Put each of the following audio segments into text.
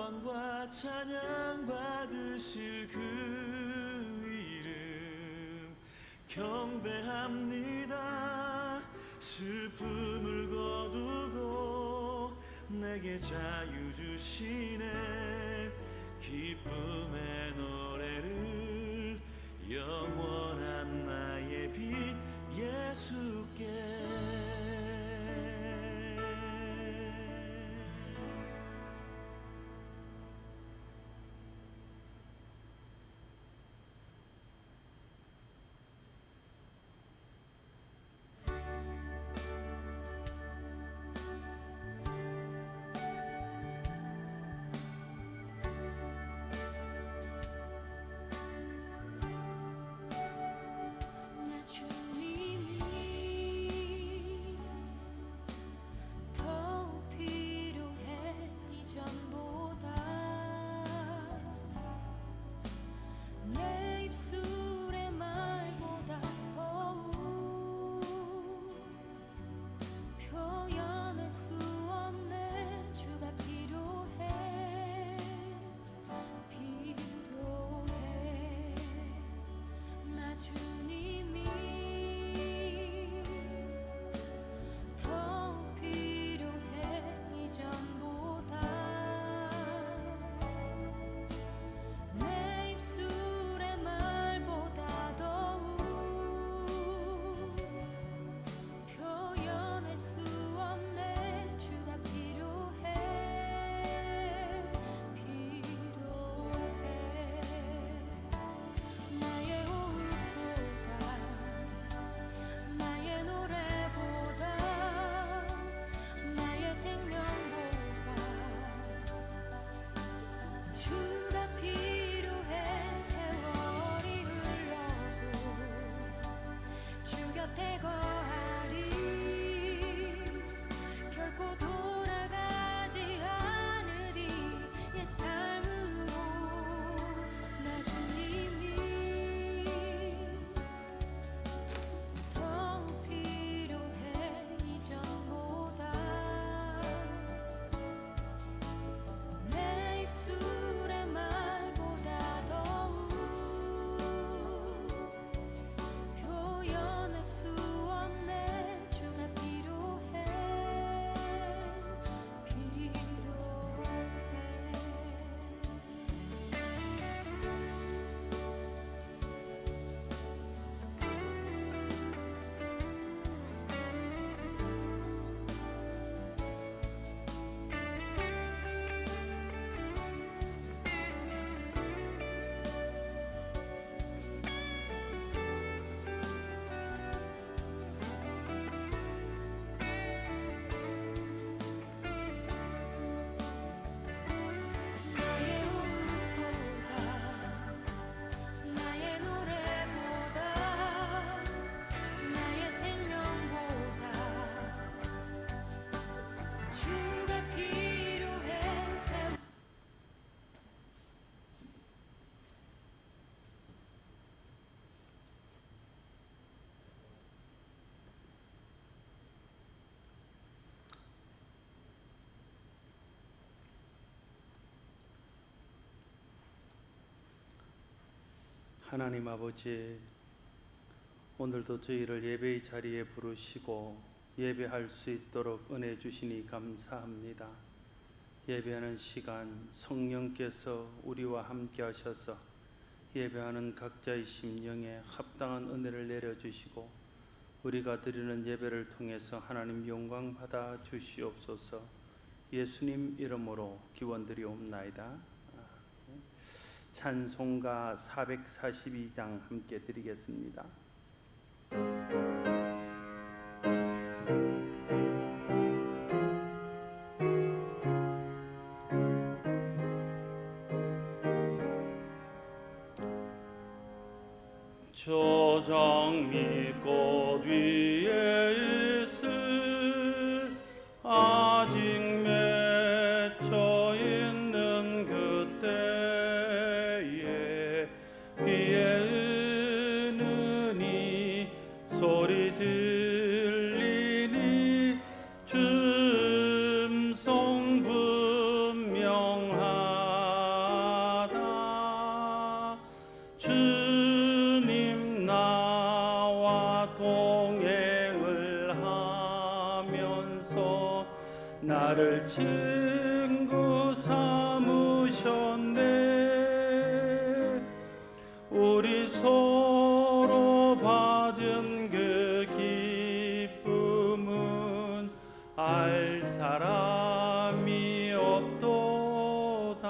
영광과 찬양 받으실 그 이름 경배합니다. 슬픔을 거두고 내게 자유 주시네. 기쁨의 노래를 영원한 나의 빛 예수께. 하나님 아버지, 오늘도 저희를 예배의 자리에 부르시고 예배할 수 있도록 은혜 주시니 감사합니다. 예배하는 시간 성령께서 우리와 함께 하셔서 예배하는 각자의 심령에 합당한 은혜를 내려주시고 우리가 드리는 예배를 통해서 하나님 영광 받아 주시옵소서. 예수님 이름으로 기원드리옵나이다. 찬송가 442장 함께 드리겠습니다. 저 장미꽃 위에 있을 아직 맺혀 있는 그때에 귀에 은은히 소리 들리니 춤송 분명하네. 나를 친구 삼으셨네. 우리 서로 받은 그 기쁨은 알 사람이 없도다.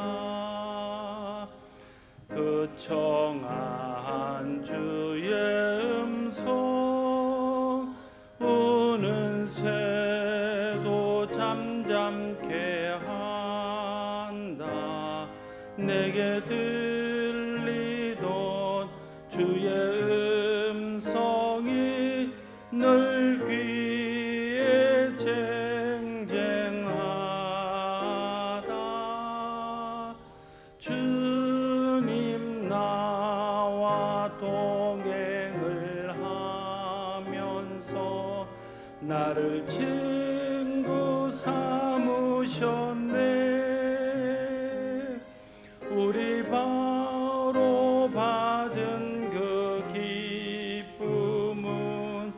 그 청아한 주의 음성 우는 새도 잠잠케 한다. 내게 들리던 주의 음성이 늘 귀에 쟁쟁하다. 주님 나와 동행을 하면서 나를 친구 삼으셨네. 우리 바로 받은 그 기쁨은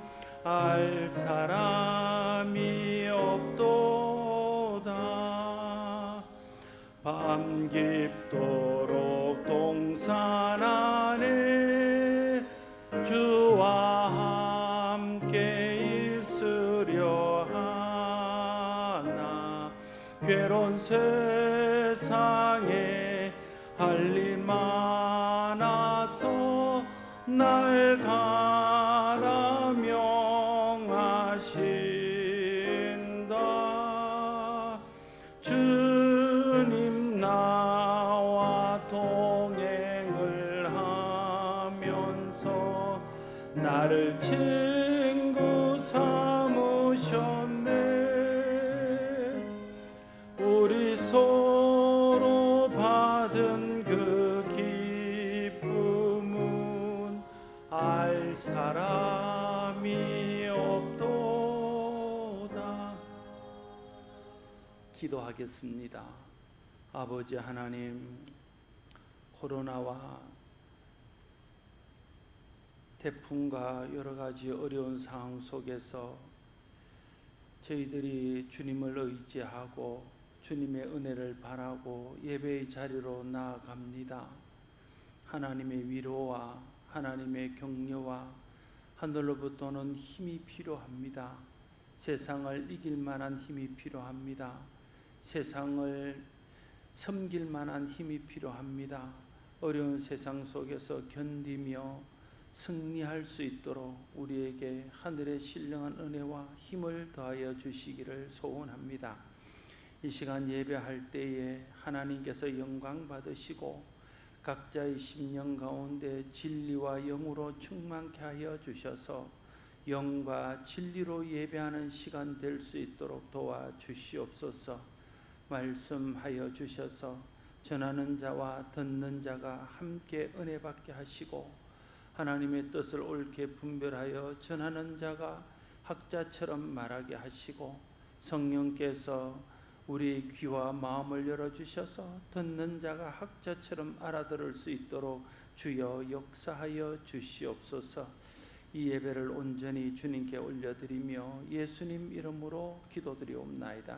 알 사람이 없도다. 밤 깊도록 동산 안에 주와 함께 있으려 하나. 괴로운 세상에 할 일 많아서 날 가라 명하신다. 주님 나와 동행을 하면서 나를 친구 삼으셨네. 우리 서로 받은 그 기쁨은 알 사람이 없도다. 기도하겠습니다. 아버지 하나님, 코로나와 태풍과 여러 가지 어려운 상황 속에서 저희들이 주님을 의지하고 주님의 은혜를 바라고 예배의 자리로 나아갑니다. 하나님의 위로와 하나님의 격려와 하늘로부터는 힘이 필요합니다. 세상을 이길 만한 힘이 필요합니다. 세상을 섬길 만한 힘이 필요합니다. 어려운 세상 속에서 견디며 승리할 수 있도록 우리에게 하늘의 신령한 은혜와 힘을 더하여 주시기를 소원합니다. 이 시간 예배할 때에 하나님께서 영광 받으시고 각자의 심령 가운데 진리와 영으로 충만케 하여 주셔서 영과 진리로 예배하는 시간 될 수 있도록 도와주시옵소서. 말씀하여 주셔서 전하는 자와 듣는 자가 함께 은혜 받게 하시고 하나님의 뜻을 옳게 분별하여 전하는 자가 학자처럼 말하게 하시고 성령께서 우리 귀와 마음을 열어주셔서 듣는 자가 학자처럼 알아들을 수 있도록 주여 역사하여 주시옵소서. 이 예배를 온전히 주님께 올려드리며 예수님 이름으로 기도드리옵나이다.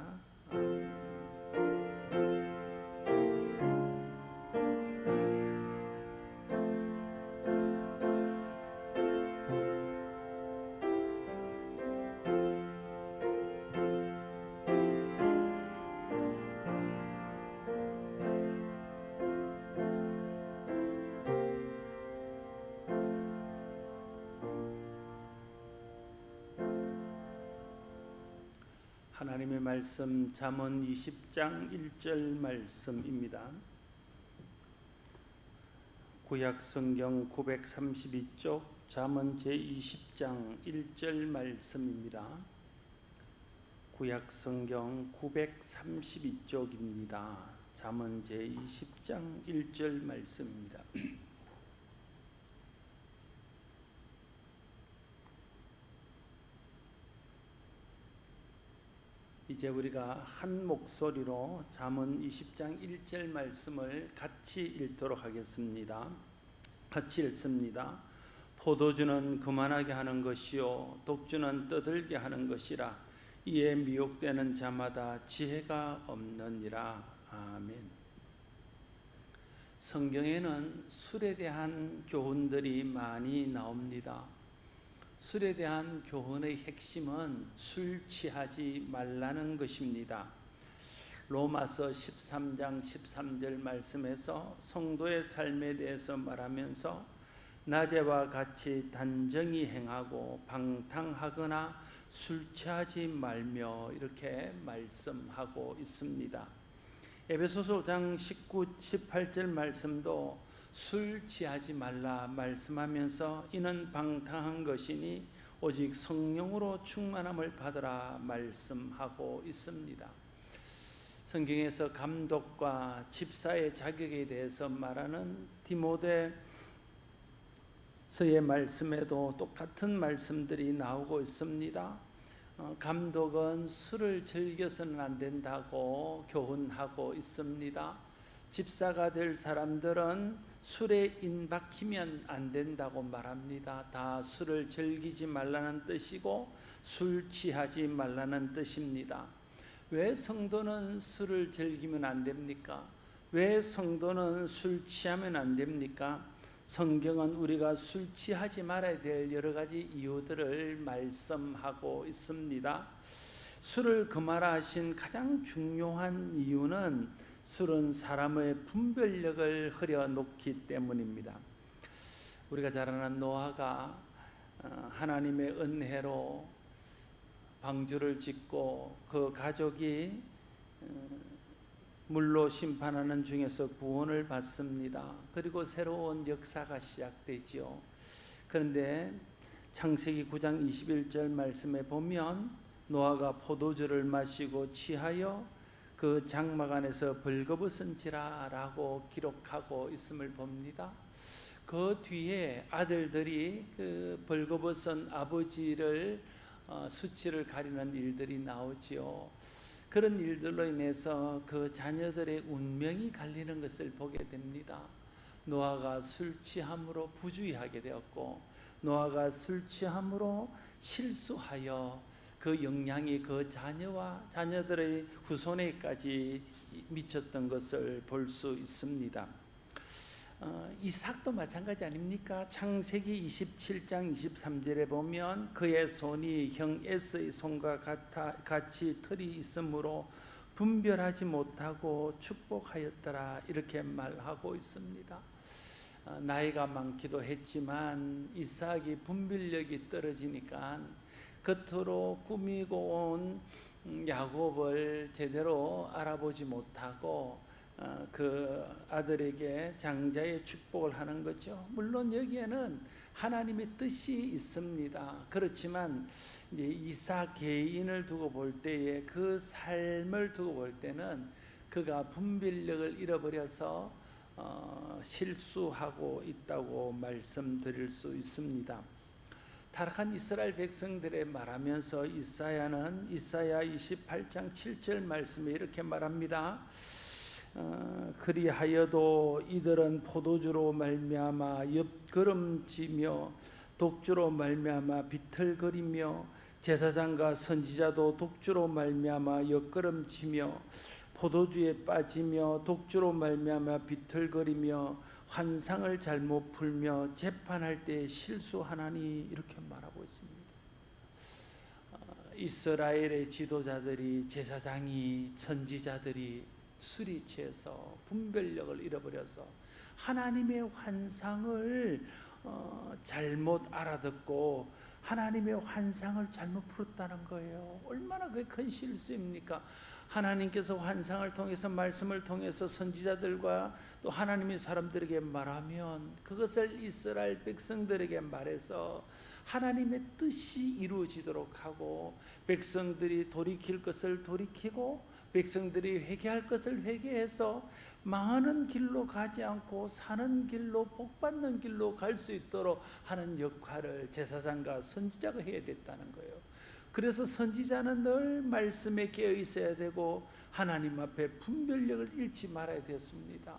하나님의 말씀 잠언 20장 1절 말씀입니다. 구약성경 932쪽 잠언 제20장 1절 말씀입니다. 구약성경 932쪽입니다. 잠언 제20장 1절 말씀입니다. 이제 우리가 한 목소리로 잠언 20장 1절 말씀을 같이 읽도록 하겠습니다. 같이 읽습니다. 포도주는 그만하게 하는 것이요 독주는 떠들게 하는 것이라. 이에 미혹되는 자마다 지혜가 없느니라. 아멘. 성경에는 술에 대한 교훈들이 많이 나옵니다. 술에 대한 교훈의 핵심은 술 취하지 말라는 것입니다. 로마서 13장 13절 말씀에서 성도의 삶에 대해서 말하면서 낮에와 같이 단정히 행하고 방탕하거나 술 취하지 말며 이렇게 말씀하고 있습니다. 에베소서 5장 19, 18절 말씀도 술 취하지 말라 말씀하면서 이는 방탕한 것이니 오직 성령으로 충만함을 받으라 말씀하고 있습니다. 성경에서 감독과 집사의 자격에 대해서 말하는 디모데서의 말씀에도 똑같은 말씀들이 나오고 있습니다. 감독은 술을 즐겨서는 안 된다고 교훈하고 있습니다. 집사가 될 사람들은 술에 인박히면 안 된다고 말합니다. 다 술을 즐기지 말라는 뜻이고 술 취하지 말라는 뜻입니다. 왜 성도는 술을 즐기면 안 됩니까? 왜 성도는 술 취하면 안 됩니까? 성경은 우리가 술 취하지 말아야 될 여러 가지 이유들을 말씀하고 있습니다. 술을 금하라 하신 가장 중요한 이유는 술은 사람의 분별력을 흐려놓기 때문입니다. 우리가 잘 아는 노아가 하나님의 은혜로 방주를 짓고 그 가족이 물로 심판하는 중에서 구원을 받습니다. 그리고 새로운 역사가 시작되지요. 그런데 창세기 9장 21절 말씀에 보면 노아가 포도주를 마시고 취하여 그 장막 안에서 벌거벗은지라 라고 기록하고 있음을 봅니다. 그 뒤에 아들들이 그 벌거벗은 아버지를 수치를 가리는 일들이 나오지요. 그런 일들로 인해서 그 자녀들의 운명이 갈리는 것을 보게 됩니다. 노아가 술 취함으로 부주의하게 되었고 노아가 술 취함으로 실수하여 그 영향이 그 자녀와 자녀들의 후손에까지 미쳤던 것을 볼 수 있습니다. 이삭도 마찬가지 아닙니까? 창세기 27장 23절에 보면 그의 손이 형 에서의 손과 같이 털이 있으므로 분별하지 못하고 축복하였더라 이렇게 말하고 있습니다. 나이가 많기도 했지만 이삭이 분별력이 떨어지니까 겉으로 꾸미고 온 야곱을 제대로 알아보지 못하고 그 아들에게 장자의 축복을 하는 거죠. 물론 여기에는 하나님의 뜻이 있습니다. 그렇지만 이제 이삭 개인을 두고 볼 때에 그 삶을 두고 볼 때는 그가 분별력을 잃어버려서 실수하고 있다고 말씀드릴 수 있습니다. 타락한 이스라엘 백성들에 말하면서 이사야는 이사야 28장 7절 말씀에 이렇게 말합니다. 그리하여도 이들은 포도주로 말미암아 옆걸음지며 독주로 말미암아 비틀거리며 제사장과 선지자도 독주로 말미암아 옆걸음지며 포도주에 빠지며 독주로 말미암아 비틀거리며 환상을 잘못 풀며 재판할 때 실수하나니 이렇게 말하고 있습니다. 이스라엘의 지도자들이 제사장이 선지자들이 술이 취해서 분별력을 잃어버려서 하나님의 환상을 잘못 알아듣고 하나님의 환상을 잘못 풀었다는 거예요. 얼마나 그게 큰 실수입니까? 하나님께서 환상을 통해서 말씀을 통해서 선지자들과 또 하나님의 사람들에게 말하면 그것을 이스라엘 백성들에게 말해서 하나님의 뜻이 이루어지도록 하고 백성들이 돌이킬 것을 돌이키고 백성들이 회개할 것을 회개해서 망하는 길로 가지 않고 사는 길로 복받는 길로 갈 수 있도록 하는 역할을 제사장과 선지자가 해야 됐다는 거예요. 그래서 선지자는 늘 말씀에 깨어 있어야 되고 하나님 앞에 분별력을 잃지 말아야 됐습니다.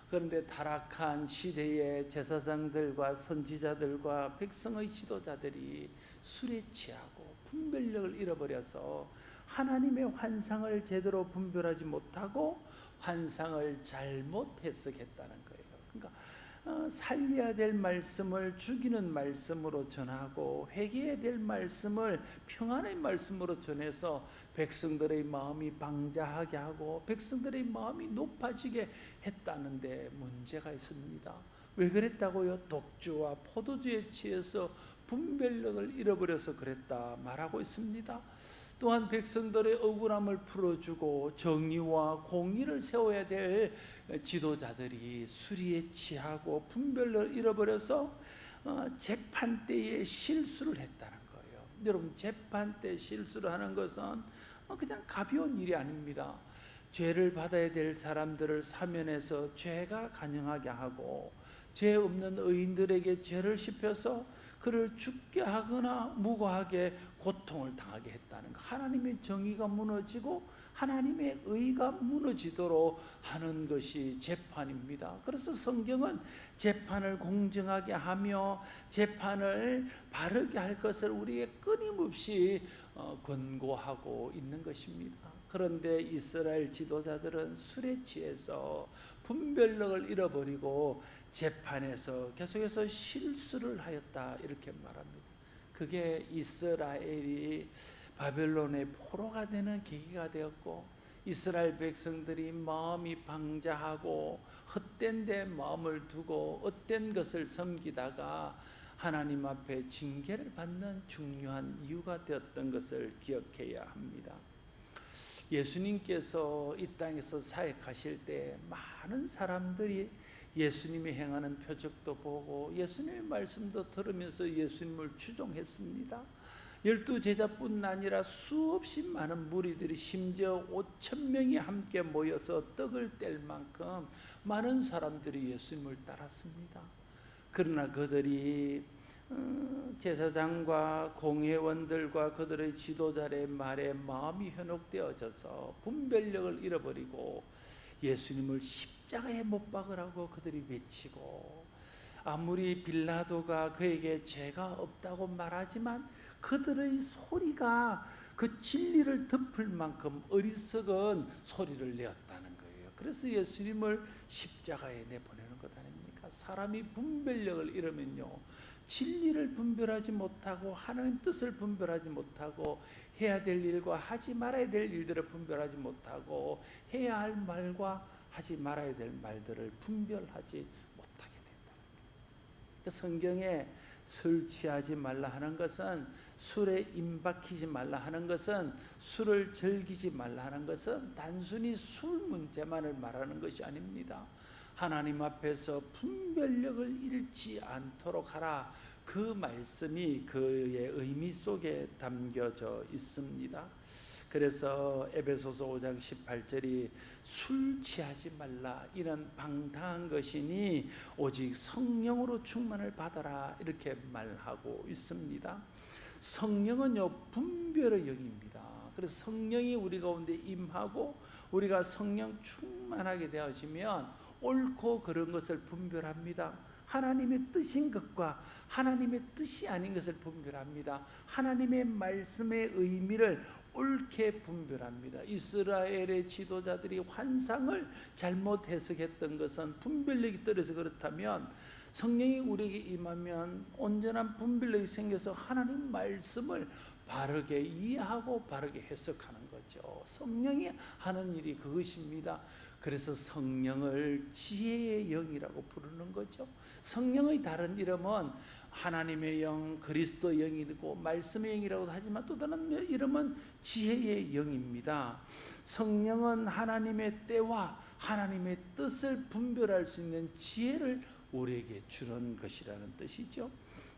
그런데 타락한 시대의 제사장들과 선지자들과 백성의 지도자들이 술에 취하고 분별력을 잃어버려서 하나님의 환상을 제대로 분별하지 못하고 환상을 잘못 해석했다는 거예요. 그러니까 살려야 될 말씀을 죽이는 말씀으로 전하고 회개해야 될 말씀을 평안의 말씀으로 전해서 백성들의 마음이 방자하게 하고 백성들의 마음이 높아지게 했다는데 문제가 있습니다. 왜 그랬다고요? 독주와 포도주에 취해서 분별력을 잃어버려서 그랬다 말하고 있습니다. 또한 백성들의 억울함을 풀어주고 정의와 공의를 세워야 될 지도자들이 술에 취하고 분별력을 잃어버려서 재판 때에 실수를 했다는 거예요. 여러분, 재판 때 실수를 하는 것은 그냥 가벼운 일이 아닙니다. 죄를 받아야 될 사람들을 사면해서 죄가 간영하게 하고 죄 없는 의인들에게 죄를 씹혀서 그를 죽게 하거나 무고하게 고통을 당하게 했다는 것. 하나님의 정의가 무너지고 하나님의 의가 무너지도록 하는 것이 재판입니다. 그래서 성경은 재판을 공정하게 하며 재판을 바르게 할 것을 우리에게 끊임없이 권고하고 있는 것입니다. 그런데 이스라엘 지도자들은 술에 취해서 분별력을 잃어버리고 재판에서 계속해서 실수를 하였다 이렇게 말합니다. 그게 이스라엘이 바벨론의 포로가 되는 계기가 되었고 이스라엘 백성들이 마음이 방자하고 헛된 데 마음을 두고 헛된 것을 섬기다가 하나님 앞에 징계를 받는 중요한 이유가 되었던 것을 기억해야 합니다. 예수님께서 이 땅에서 사역하실 때 많은 사람들이 예수님이 행하는 표적도 보고 예수님의 말씀도 들으면서 예수님을 추종했습니다. 12제자뿐 아니라 수없이 많은 무리들이 심지어 5,000명이 함께 모여서 떡을 뗄 만큼 많은 사람들이 예수님을 따랐습니다. 그러나 그들이 제사장과 공회원들과 그들의 지도자의 말에 마음이 현혹되어져서 분별력을 잃어버리고 예수님을 십자가에 못 박으라고 그들이 외치고 아무리 빌라도가 그에게 죄가 없다고 말하지만 그들의 소리가 그 진리를 덮을 만큼 어리석은 소리를 내었다는 거예요. 그래서 예수님을 십자가에 내보내는 것 아닙니까? 사람이 분별력을 잃으면요, 진리를 분별하지 못하고 하나님 뜻을 분별하지 못하고 해야 될 일과 하지 말아야 될 일들을 분별하지 못하고 해야 할 말과 하지 말아야 될 말들을 분별하지 못하게 된다. 성경에 술 취하지 말라 하는 것은, 술에 임박히지 말라 하는 것은, 술을 즐기지 말라 하는 것은 단순히 술 문제만을 말하는 것이 아닙니다. 하나님 앞에서 분별력을 잃지 않도록 하라, 그 말씀이 그의 의미 속에 담겨져 있습니다. 그래서 에베소서 5장 18절이 술 취하지 말라, 이런 방탕한 것이니 오직 성령으로 충만을 받아라, 이렇게 말하고 있습니다. 성령은요, 분별의 영입니다. 그래서 성령이 우리 가운데 임하고 우리가 성령 충만하게 되어지면 옳고 그른 것을 분별합니다. 하나님의 뜻인 것과 하나님의 뜻이 아닌 것을 분별합니다. 하나님의 말씀의 의미를 옳게 분별합니다. 이스라엘의 지도자들이 환상을 잘못 해석했던 것은 분별력이 떨어져서 그렇다면, 성령이 우리에게 임하면 온전한 분별력이 생겨서 하나님 말씀을 바르게 이해하고 바르게 해석하는 거죠. 성령이 하는 일이 그것입니다. 그래서 성령을 지혜의 영이라고 부르는 거죠. 성령의 다른 이름은 하나님의 영, 그리스도 영이고 말씀의 영이라고도 하지만 또 다른 이름은 지혜의 영입니다. 성령은 하나님의 때와 하나님의 뜻을 분별할 수 있는 지혜를 우리에게 주는 것이라는 뜻이죠.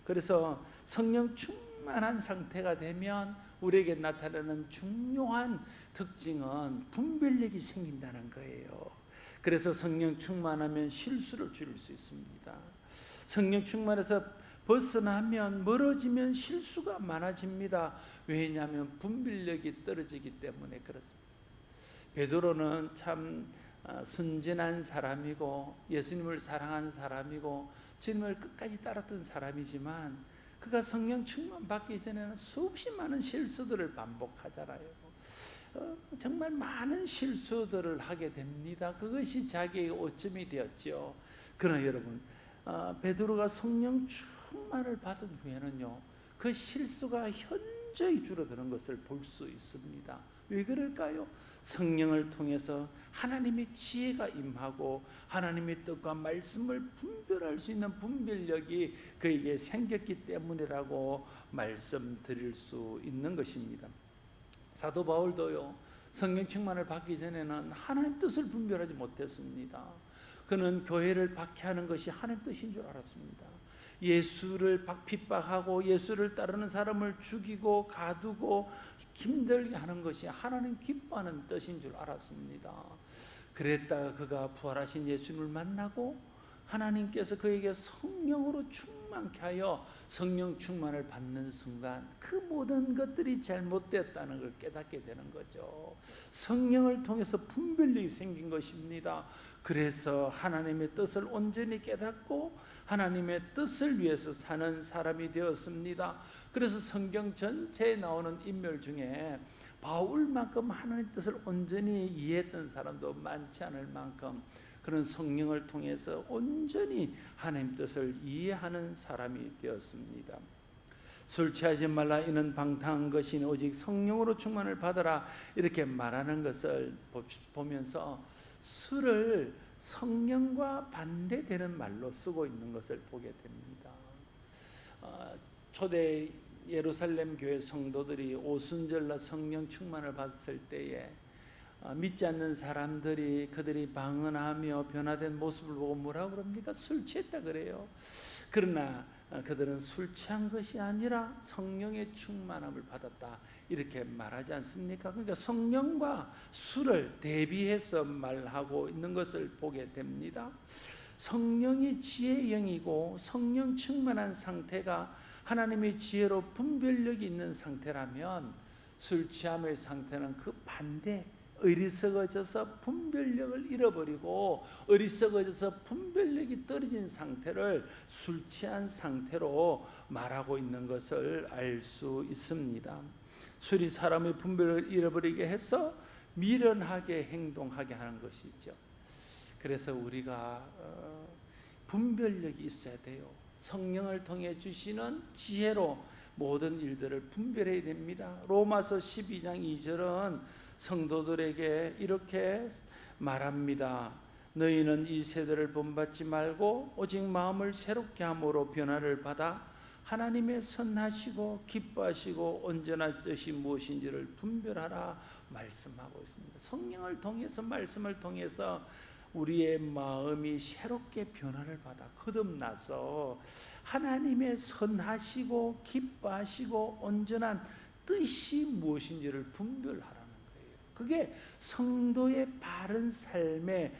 그래서 성령 충만한 상태가 되면 우리에게 나타나는 중요한 특징은 분별력이 생긴다는 거예요. 그래서 성령 충만하면 실수를 줄일 수 있습니다. 성령 충만해서 벗어나면, 멀어지면 실수가 많아집니다. 왜냐하면 분별력이 떨어지기 때문에 그렇습니다. 베드로는 참 순진한 사람이고 예수님을 사랑한 사람이고 주님을 끝까지 따랐던 사람이지만 그가 성령 충만 받기 전에는 수없이 많은 실수들을 반복하잖아요. 정말 많은 실수들을 하게 됩니다. 그것이 자기의 오점이 되었죠. 그러나 여러분, 베드로가 성령 충만을 받은 후에는요, 그 실수가 현저히 줄어드는 것을 볼 수 있습니다. 왜 그럴까요? 성령을 통해서 하나님의 지혜가 임하고 하나님의 뜻과 말씀을 분별할 수 있는 분별력이 그에게 생겼기 때문이라고 말씀드릴 수 있는 것입니다. 사도 바울도요, 성령 충만을 받기 전에는 하나님 뜻을 분별하지 못했습니다. 그는 교회를 박해하는 것이 하나님 뜻인 줄 알았습니다. 예수를 핍박하고 예수를 따르는 사람을 죽이고 가두고 힘들게 하는 것이 하나님 기뻐하는 뜻인 줄 알았습니다. 그랬다가 그가 부활하신 예수님을 만나고 하나님께서 그에게 성령으로 충만케 하여 성령 충만을 받는 순간 그 모든 것들이 잘못됐다는 걸 깨닫게 되는 거죠. 성령을 통해서 분별력이 생긴 것입니다. 그래서 하나님의 뜻을 온전히 깨닫고 하나님의 뜻을 위해서 사는 사람이 되었습니다. 그래서 성경 전체에 나오는 인물 중에 바울만큼 하나님의 뜻을 온전히 이해했던 사람도 많지 않을 만큼 그런 성령을 통해서 온전히 하나님 뜻을 이해하는 사람이 되었습니다. 술 취하지 말라 이는 방탕한 것이니 오직 성령으로 충만을 받으라 이렇게 말하는 것을 보면서 술을 성령과 반대되는 말로 쓰고 있는 것을 보게 됩니다. 초대 예루살렘 교회 성도들이 오순절날 성령 충만을 받았을 때에 믿지 않는 사람들이 그들이 방언하며 변화된 모습을 보고 뭐라고 그럽니까? 술 취했다 그래요. 그러나 그들은 술 취한 것이 아니라 성령의 충만함을 받았다 이렇게 말하지 않습니까? 그러니까 성령과 술을 대비해서 말하고 있는 것을 보게 됩니다. 성령이 지혜의 영이고 성령 충만한 상태가 하나님의 지혜로 분별력이 있는 상태라면 술 취함의 상태는 그 반대, 어리석어져서 분별력을 잃어버리고 어리석어져서 분별력이 떨어진 상태를 술 취한 상태로 말하고 있는 것을 알 수 있습니다. 술이 사람의 분별을 잃어버리게 해서 미련하게 행동하게 하는 것이죠. 그래서 우리가 분별력이 있어야 돼요. 성령을 통해 주시는 지혜로 모든 일들을 분별해야 됩니다. 로마서 12장 2절은 성도들에게 이렇게 말합니다. 너희는 이 세대를 본받지 말고 오직 마음을 새롭게 함으로 변화를 받아 하나님의 선하시고 기뻐하시고 온전한 뜻이 무엇인지를 분별하라 말씀하고 있습니다. 성령을 통해서 말씀을 통해서 우리의 마음이 새롭게 변화를 받아 거듭나서 하나님의 선하시고 기뻐하시고 온전한 뜻이 무엇인지를 분별하라는 거예요. 그게 성도의 바른 삶의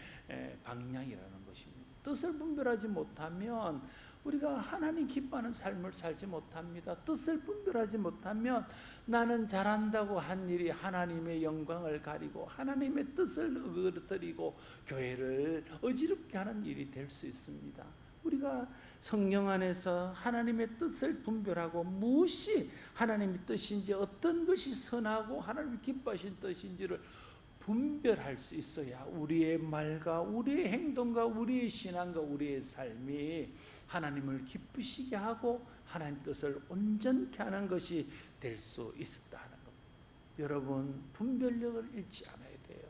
방향이라는 것입니다. 뜻을 분별하지 못하면 우리가 하나님 기뻐하는 삶을 살지 못합니다. 뜻을 분별하지 못하면 나는 잘한다고 한 일이 하나님의 영광을 가리고 하나님의 뜻을 어그러뜨리고 교회를 어지럽게 하는 일이 될 수 있습니다. 우리가 성령 안에서 하나님의 뜻을 분별하고 무엇이 하나님의 뜻인지 어떤 것이 선하고 하나님이 기뻐하신 뜻인지를 분별할 수 있어야 우리의 말과 우리의 행동과 우리의 신앙과 우리의 삶이 하나님을 기쁘시게 하고 하나님 뜻을 온전케 하는 것이 될 수 있다는 겁니다. 여러분 분별력을 잃지 않아야 돼요.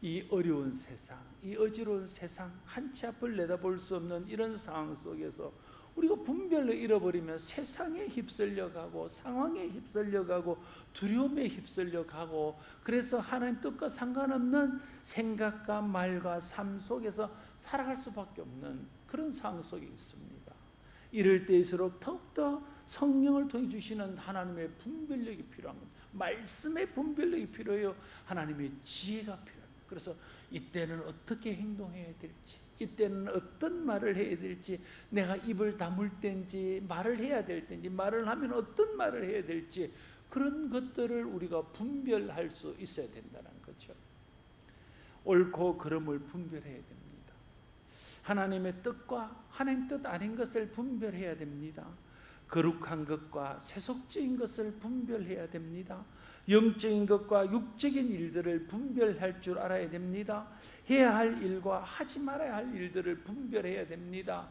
이 어려운 세상, 이 어지러운 세상, 한치 앞을 내다볼 수 없는 이런 상황 속에서 우리가 분별을 잃어버리면 세상에 휩쓸려가고 상황에 휩쓸려가고 두려움에 휩쓸려가고 그래서 하나님 뜻과 상관없는 생각과 말과 삶 속에서 살아갈 수밖에 없는 그런 상황 속에 있습니다. 이럴 때일수록 더욱더 성령을 통해 주시는 하나님의 분별력이 필요한 겁니다. 말씀의 분별력이 필요해요. 하나님의 지혜가 필요합니다. 그래서 이때는 어떻게 행동해야 될지, 이때는 어떤 말을 해야 될지, 내가 입을 다물 때인지 말을 해야 될 때인지, 말을 하면 어떤 말을 해야 될지 그런 것들을 우리가 분별할 수 있어야 된다는 거죠. 옳고 그름을 분별해야 됩니다. 하나님의 뜻과 하나님 뜻 아닌 것을 분별해야 됩니다. 거룩한 것과 세속적인 것을 분별해야 됩니다. 영적인 것과 육적인 일들을 분별할 줄 알아야 됩니다. 해야 할 일과 하지 말아야 할 일들을 분별해야 됩니다.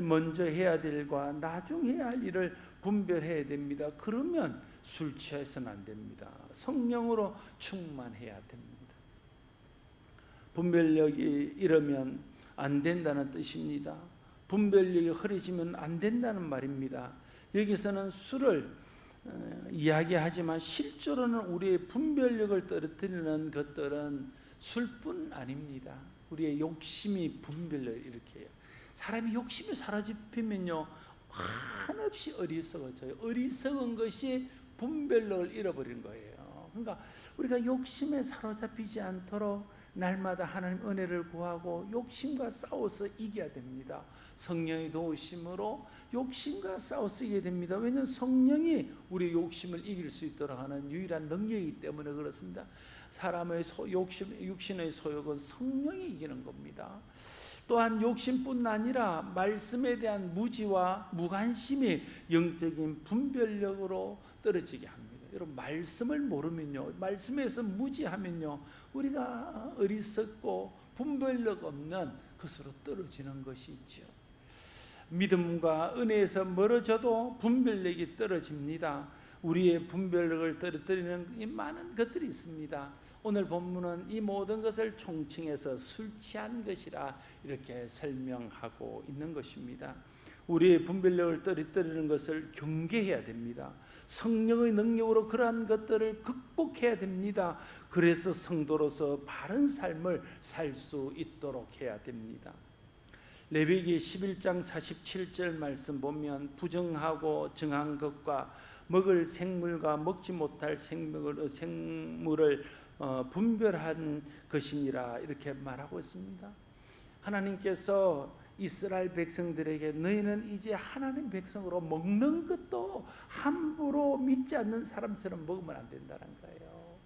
먼저 해야 될 일과 나중 해야 할 일을 분별해야 됩니다. 그러면 술 취해서는 안 됩니다. 성령으로 충만해야 됩니다. 분별력이 이러면 안 된다는 뜻입니다. 분별력이 흐려지면 안 된다는 말입니다. 여기서는 술을 이야기하지만 실제로는 우리의 분별력을 떨어뜨리는 것들은 술뿐 아닙니다. 우리의 욕심이 분별력을 일으켜요. 사람이 욕심이 사로잡히면요 한없이 어리석어져요. 어리석은 것이 분별력을 잃어버리는 거예요. 그러니까 우리가 욕심에 사로잡히지 않도록 날마다 하나님 은혜를 구하고 욕심과 싸워서 이겨야 됩니다. 성령의 도우심으로 욕심과 싸워서 이겨야 됩니다. 왜냐하면 성령이 우리 욕심을 이길 수 있도록 하는 유일한 능력이기 때문에 그렇습니다. 사람의 육신의 소욕은 성령이 이기는 겁니다. 또한 욕심뿐 아니라 말씀에 대한 무지와 무관심이 영적인 분별력으로 떨어지게 합니다. 여러분, 말씀을 모르면요, 말씀에서 무지하면요, 우리가 어리석고 분별력 없는 것으로 떨어지는 것이죠. 믿음과 은혜에서 멀어져도 분별력이 떨어집니다. 우리의 분별력을 떨어뜨리는 이 많은 것들이 있습니다. 오늘 본문은 이 모든 것을 총칭해서 술 취한 것이라 이렇게 설명하고 있는 것입니다. 우리의 분별력을 떨어뜨리는 것을 경계해야 됩니다. 성령의 능력으로 그러한 것들을 극복해야 됩니다. 그래서 성도로서 바른 삶을 살 수 있도록 해야 됩니다. 레위기 11장 47절 말씀 보면 부정하고 정한 것과 먹을 생물과 먹지 못할 생물을 분별한 것이니라 이렇게 말하고 있습니다. 하나님께서 이스라엘 백성들에게 너희는 이제 하나님 백성으로 먹는 것도 함부로 믿지 않는 사람처럼 먹으면 안 된다는 거예요.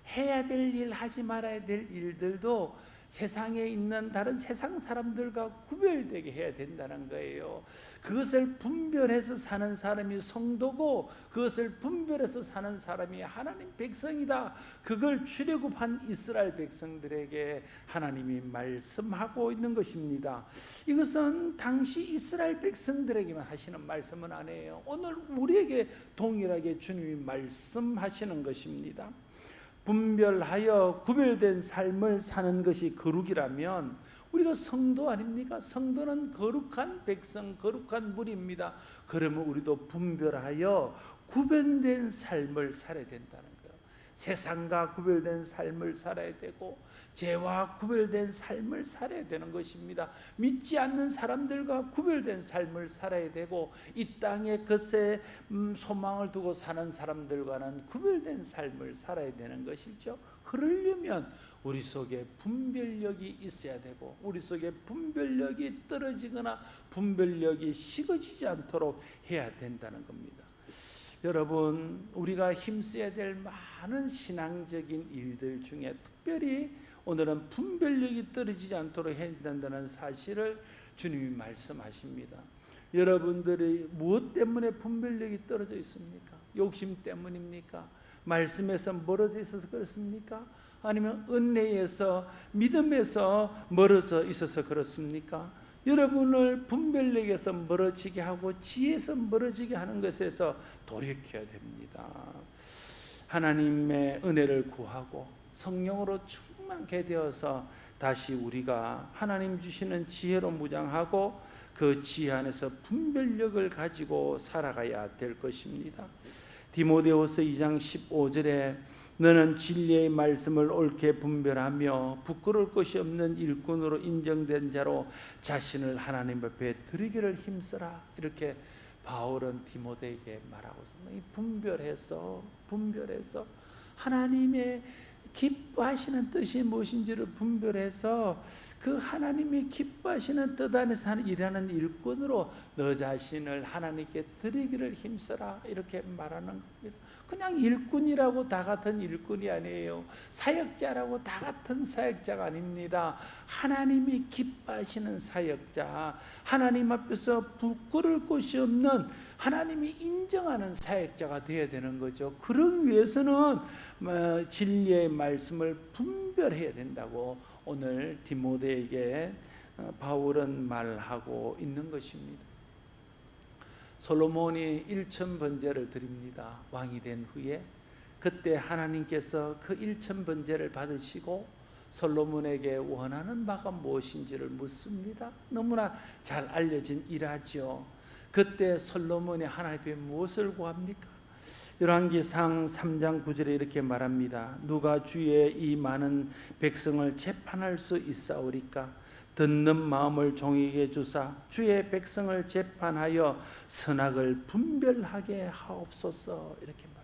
해야 될 일, 하지 말아야 될 일들도 세상에 있는 다른 세상 사람들과 구별되게 해야 된다는 거예요. 그것을 분별해서 사는 사람이 성도고 그것을 분별해서 사는 사람이 하나님 백성이다. 그걸 출애굽한 이스라엘 백성들에게 하나님이 말씀하고 있는 것입니다. 이것은 당시 이스라엘 백성들에게만 하시는 말씀은 아니에요. 오늘 우리에게 동일하게 주님이 말씀하시는 것입니다. 분별하여 구별된 삶을 사는 것이 거룩이라면 우리가 성도 아닙니까? 성도는 거룩한 백성, 거룩한 무리입니다. 그러면 우리도 분별하여 구별된 삶을 살아야 된다는 거예요. 세상과 구별된 삶을 살아야 되고 죄와 구별된 삶을 살아야 되는 것입니다. 믿지 않는 사람들과 구별된 삶을 살아야 되고 이 땅에 것에 소망을 두고 사는 사람들과는 구별된 삶을 살아야 되는 것이죠. 그러려면 우리 속에 분별력이 있어야 되고 우리 속에 분별력이 떨어지거나 분별력이 식어지지 않도록 해야 된다는 겁니다. 여러분, 우리가 힘써야 될 많은 신앙적인 일들 중에 특별히 오늘은 분별력이 떨어지지 않도록 해야 된다는 사실을 주님이 말씀하십니다. 여러분들이 무엇 때문에 분별력이 떨어져 있습니까? 욕심 때문입니까? 말씀에서 멀어져 있어서 그렇습니까? 아니면 은혜에서 믿음에서 멀어져 있어서 그렇습니까? 여러분을 분별력에서 멀어지게 하고 지혜에서 멀어지게 하는 것에서 돌이켜야 됩니다. 하나님의 은혜를 구하고 성령으로 충만케 되어서 다시 우리가 하나님 주시는 지혜로 무장하고 그 지혜 안에서 분별력을 가지고 살아가야 될 것입니다. 디모데후서 2장 15절에 너는 진리의 말씀을 옳게 분별하며 부끄러울 것이 없는 일꾼으로 인정된 자로 자신을 하나님 앞에 드리기를 힘써라. 이렇게 바울은 디모데에게 말하고 있습니다. 분별해서 하나님의 기뻐하시는 뜻이 무엇인지를 분별해서 그 하나님이 기뻐하시는 뜻 안에서 일하는 일꾼으로 너 자신을 하나님께 드리기를 힘써라. 이렇게 말하는 겁니다. 그냥 일꾼이라고 다 같은 일꾼이 아니에요. 사역자라고 다 같은 사역자가 아닙니다. 하나님이 기뻐하시는 사역자, 하나님 앞에서 부끄러울 곳이 없는 하나님이 인정하는 사역자가 되어야 되는 거죠. 그러기 위해서는 진리의 말씀을 분별해야 된다고 오늘 디모데에게 바울은 말하고 있는 것입니다. 솔로몬이 1000번제를 드립니다. 왕이 된 후에 그때 하나님께서 그 1000번제를 받으시고 솔로몬에게 원하는 바가 무엇인지를 묻습니다. 너무나 잘 알려진 일화죠. 그때 솔로몬이 하나님께 무엇을 구합니까? 열왕기상 3장 9절에 이렇게 말합니다. 누가 주의 이 많은 백성을 재판할 수 있사오리까? 듣는 마음을 종에게 주사 주의 백성을 재판하여 선악을 분별하게 하옵소서. 이렇게 말합니다.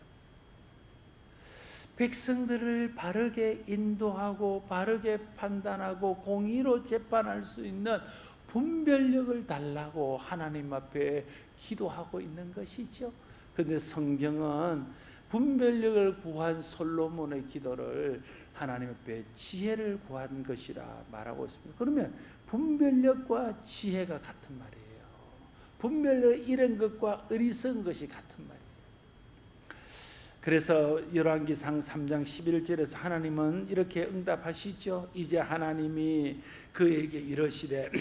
백성들을 바르게 인도하고 바르게 판단하고 공의로 재판할 수 있는 분별력을 달라고 하나님 앞에 기도하고 있는 것이죠. 그런데 성경은 분별력을 구한 솔로몬의 기도를 하나님 앞에 지혜를 구한 것이라 말하고 있습니다. 그러면 분별력과 지혜가 같은 말이에요. 분별력 이런 것과 어리석은 것이 같은 말이에요. 그래서 열왕기상 3장 11절에서 하나님은 이렇게 응답하시죠. 이제 하나님이 그에게 이러시되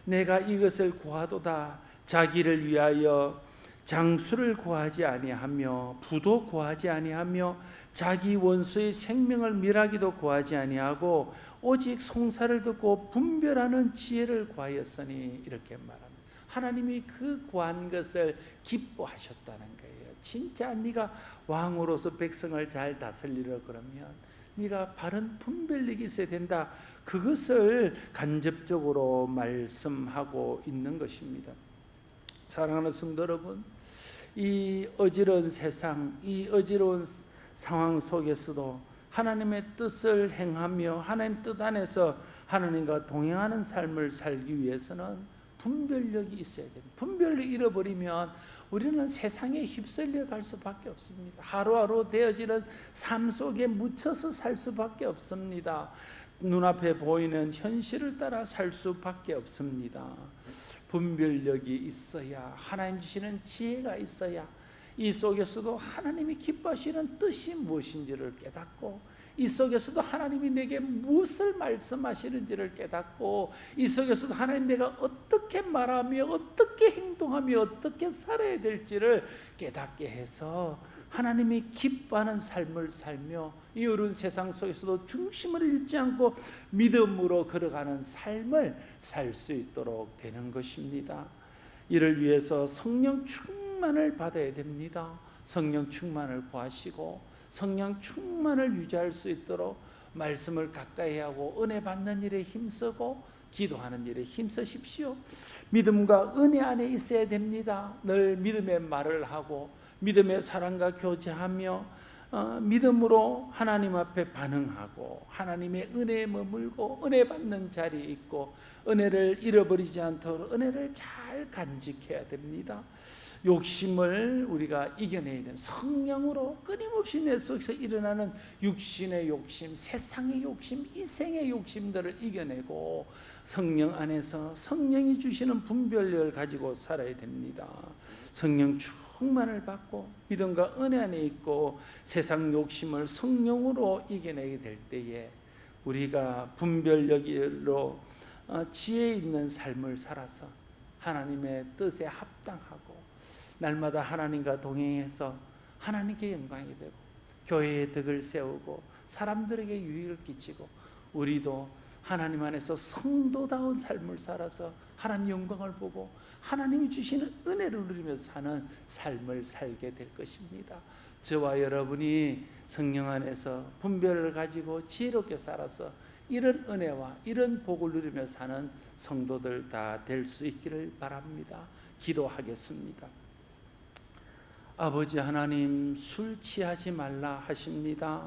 내가 이것을 구하도다. 자기를 위하여 장수를 구하지 아니하며 부도 구하지 아니하며 자기 원수의 생명을 멸하기도 구하지 아니하고 오직 송사를 듣고 분별하는 지혜를 구하였으니 이렇게 말합니다. 하나님이 그 구한 것을 기뻐하셨다는 거예요. 진짜 네가 왕으로서 백성을 잘 다스리려 그러면 네가 바른 분별력이 있어야 된다. 그것을 간접적으로 말씀하고 있는 것입니다. 사랑하는 성도 여러분, 이 어지러운 세상, 이 어지러운 상황 속에서도 하나님의 뜻을 행하며 하나님 뜻 안에서 하나님과 동행하는 삶을 살기 위해서는 분별력이 있어야 됩니다. 분별력을 잃어버리면 우리는 세상에 휩쓸려 갈 수밖에 없습니다. 하루하루 되어지는 삶 속에 묻혀서 살 수밖에 없습니다. 눈앞에 보이는 현실을 따라 살 수밖에 없습니다. 분별력이 있어야, 하나님 주시는 지혜가 있어야 이 속에서도 하나님이 기뻐하시는 뜻이 무엇인지를 깨닫고, 이 속에서도 하나님이 내게 무엇을 말씀하시는지를 깨닫고, 이 속에서도 하나님 내가 어떻게 말하며 어떻게 행동하며 어떻게 살아야 될지를 깨닫게 해서 하나님이 기뻐하는 삶을 살며 이 어려운 세상 속에서도 중심을 잃지 않고 믿음으로 걸어가는 삶을 살 수 있도록 되는 것입니다. 이를 위해서 성령 충만을 받아야 됩니다. 성령 충만을 구하시고 성령 충만을 유지할 수 있도록 말씀을 가까이 하고 은혜 받는 일에 힘쓰고 기도하는 일에 힘쓰십시오. 믿음과 은혜 안에 있어야 됩니다. 늘 믿음의 말을 하고 믿음의 사랑과 교제하며 믿음으로 하나님 앞에 반응하고 하나님의 은혜에 머물고 은혜 받는 자리에 있고 은혜를 잃어버리지 않도록 은혜를 잘 간직해야 됩니다. 욕심을 우리가 이겨내야 되는 성령으로 끊임없이 내 속에서 일어나는 육신의 욕심, 세상의 욕심, 이생의 욕심들을 이겨내고 성령 안에서 성령이 주시는 분별력을 가지고 살아야 됩니다. 성령 충만을 받고 믿음과 은혜 안에 있고 세상 욕심을 성령으로 이겨내게 될 때에 우리가 분별력으로 지혜 있는 삶을 살아서 하나님의 뜻에 합당하고 날마다 하나님과 동행해서 하나님께 영광이 되고 교회의 덕을 세우고 사람들에게 유익을 끼치고 우리도 하나님 안에서 성도다운 삶을 살아서 하나님 영광을 보고 하나님이 주시는 은혜를 누리면서 사는 삶을 살게 될 것입니다. 저와 여러분이 성령 안에서 분별을 가지고 지혜롭게 살아서 이런 은혜와 이런 복을 누리며 사는 성도들 다 될 수 있기를 바랍니다. 기도하겠습니다. 아버지 하나님, 술 취하지 말라 하십니다.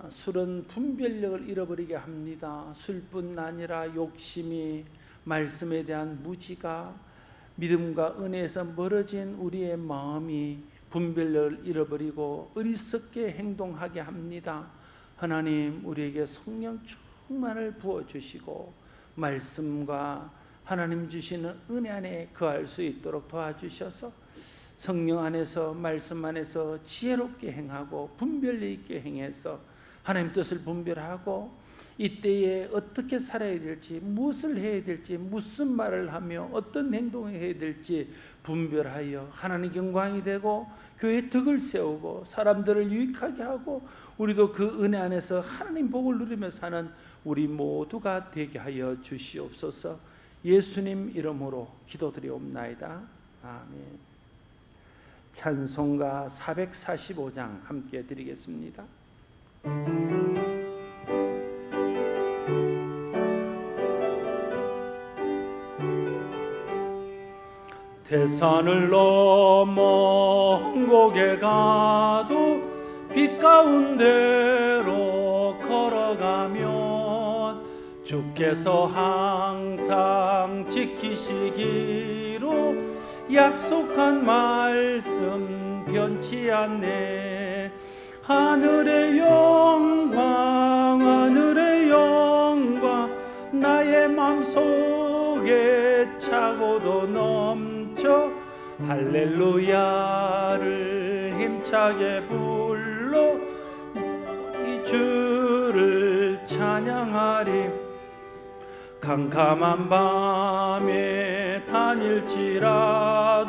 술은 분별력을 잃어버리게 합니다. 술뿐 아니라 욕심이, 말씀에 대한 무지가, 믿음과 은혜에서 멀어진 우리의 마음이 분별력을 잃어버리고 어리석게 행동하게 합니다. 하나님, 우리에게 성령 충만을 부어주시고 말씀과 하나님 주시는 은혜 안에 거할 수 있도록 도와주셔서 성령 안에서 말씀 안에서 지혜롭게 행하고 분별력 있게 행해서 하나님 뜻을 분별하고 이때에 어떻게 살아야 될지, 무엇을 해야 될지, 무슨 말을 하며 어떤 행동을 해야 될지 분별하여 하나님 영광이 되고 교회 덕을 세우고 사람들을 유익하게 하고 우리도 그 은혜 안에서 하나님 복을 누리며 사는 우리 모두가 되게 하여 주시옵소서. 예수님 이름으로 기도드리옵나이다. 아멘. 찬송가 445장 함께 드리겠습니다. 대산을 넘어 홍곡에 가도 빛 가운데로 걸어가면 주께서 항상 지키시기로 약속한 말씀 변치 않네. 하늘의 영광 하늘의 영광 나의 맘속에 차고도 넘쳐 할렐루야를 힘차게 불러 이 주를 찬양하리. 캄캄한 밤에 다닐지라도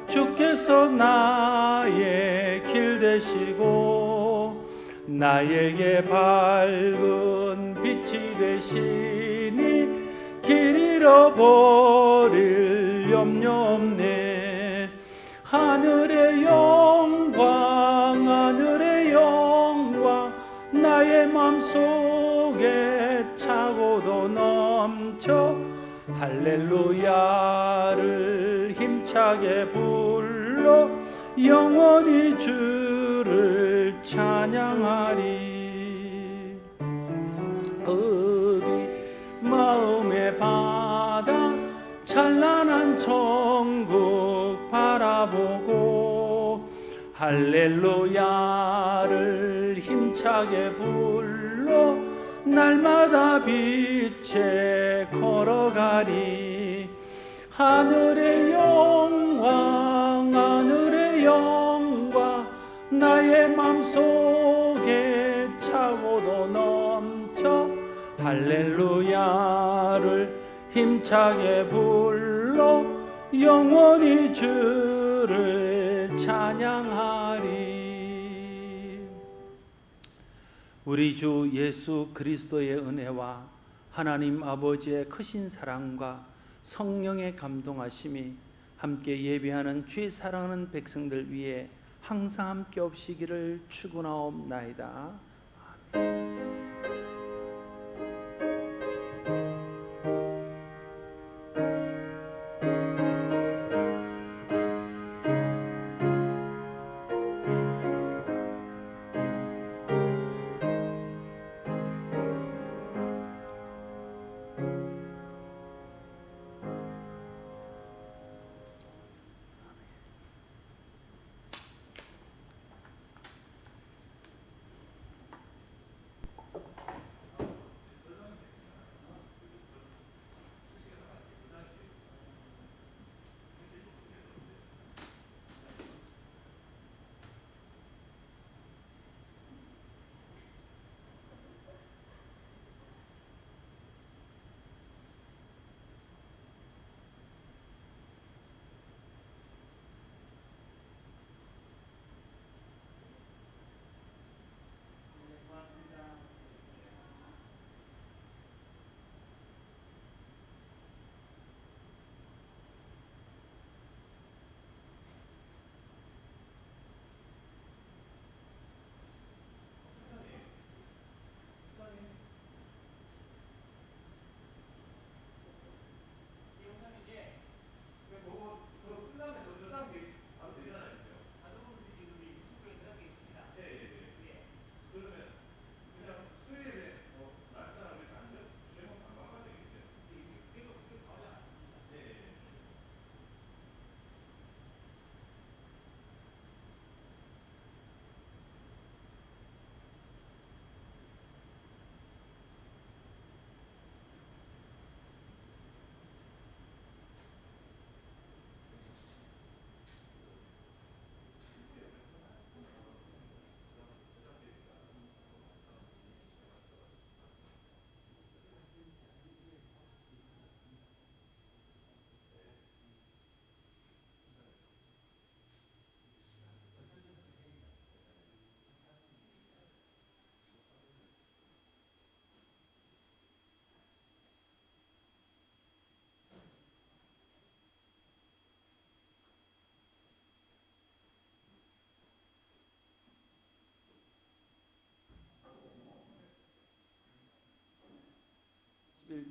주께서 나의 길 되시고 나에게 밝은 빛이 되시니 길 잃어버릴 염려 없네. 하늘의 영광 하늘의 영광 나의 맘속에 차고도 넘쳐 할렐루야를 힘차게 불러 영원히 주를 찬양하리. 우리 마음의 바다 찬란한 천국 바라보고 할렐루야를 힘차게 불러 날마다 빛에 걸어가리. 하늘의 영광 하늘의 영광 나의 맘속에 차고도 넘쳐 할렐루야를 힘차게 불러 영원히 주를 찬양하리. 우리 주 예수 그리스도의 은혜와 하나님 아버지의 크신 사랑과 성령의 감동하심이 함께 예배하는 주의 사랑하는 백성들 위해 항상 함께 없이기를 축원하옵나이다.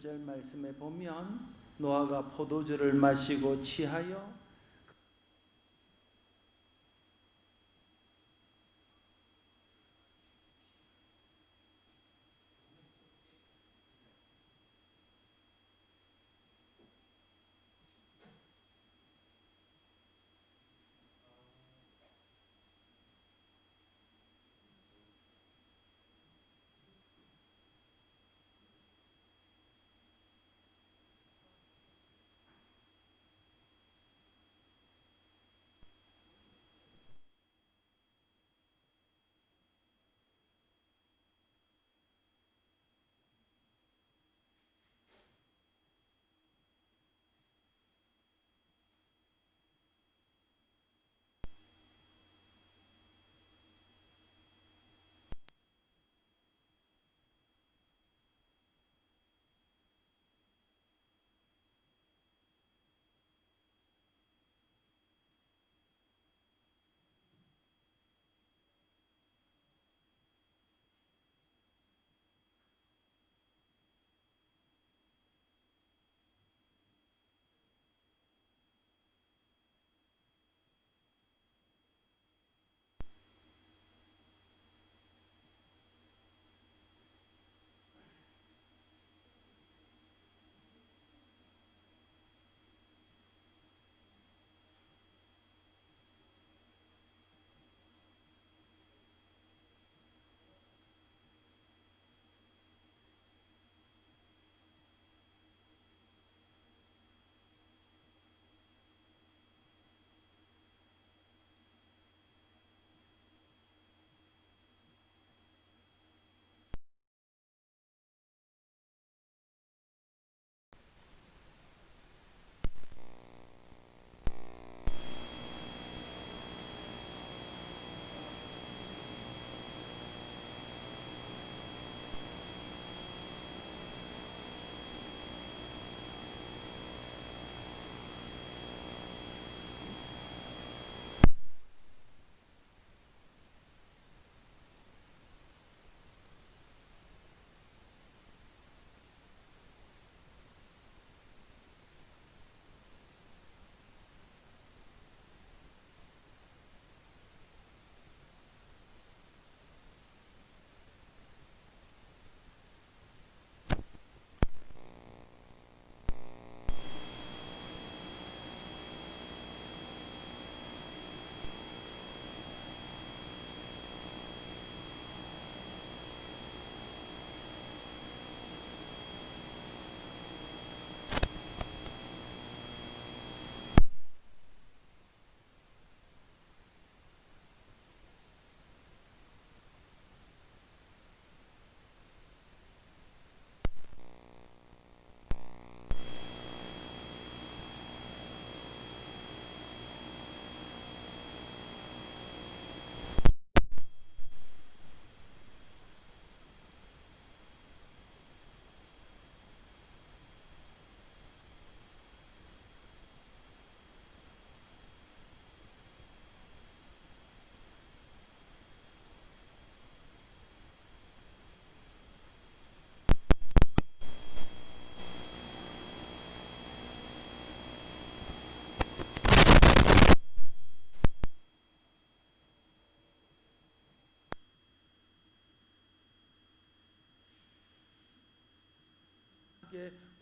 17절 말씀에 보면 노아가 포도주를 마시고 취하여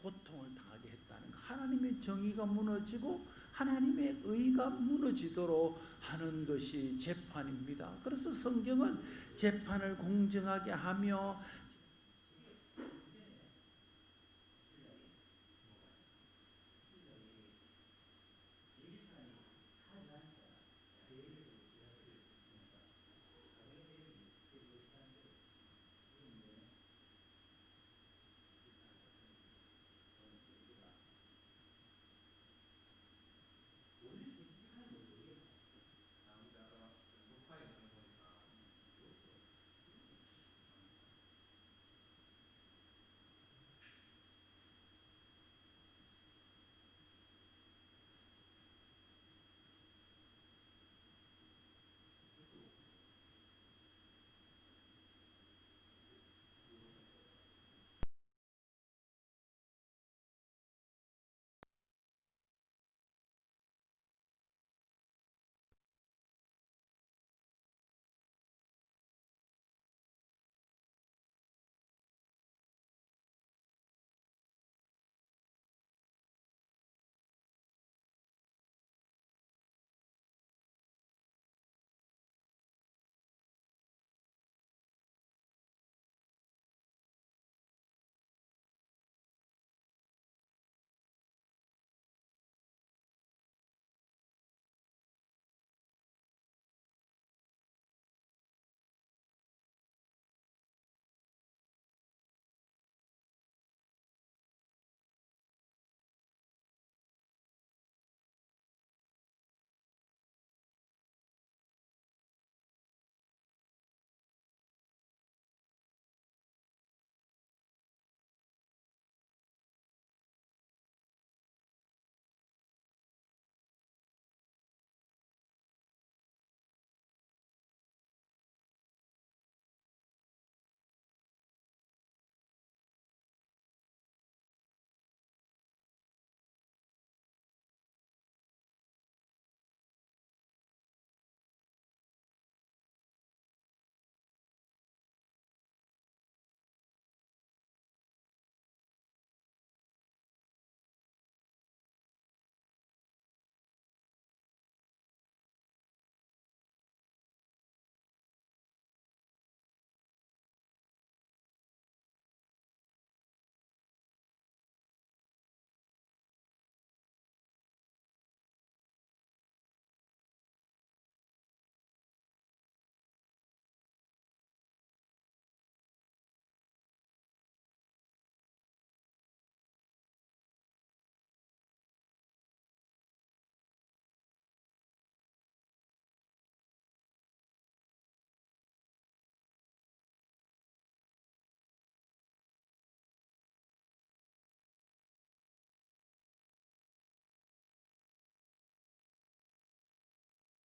고통을 당하게 했다는 것. 하나님의 정의가 무너지고 하나님의 의가 무너지도록 하는 것이 재판입니다. 그래서 성경은 재판을 공정하게 하며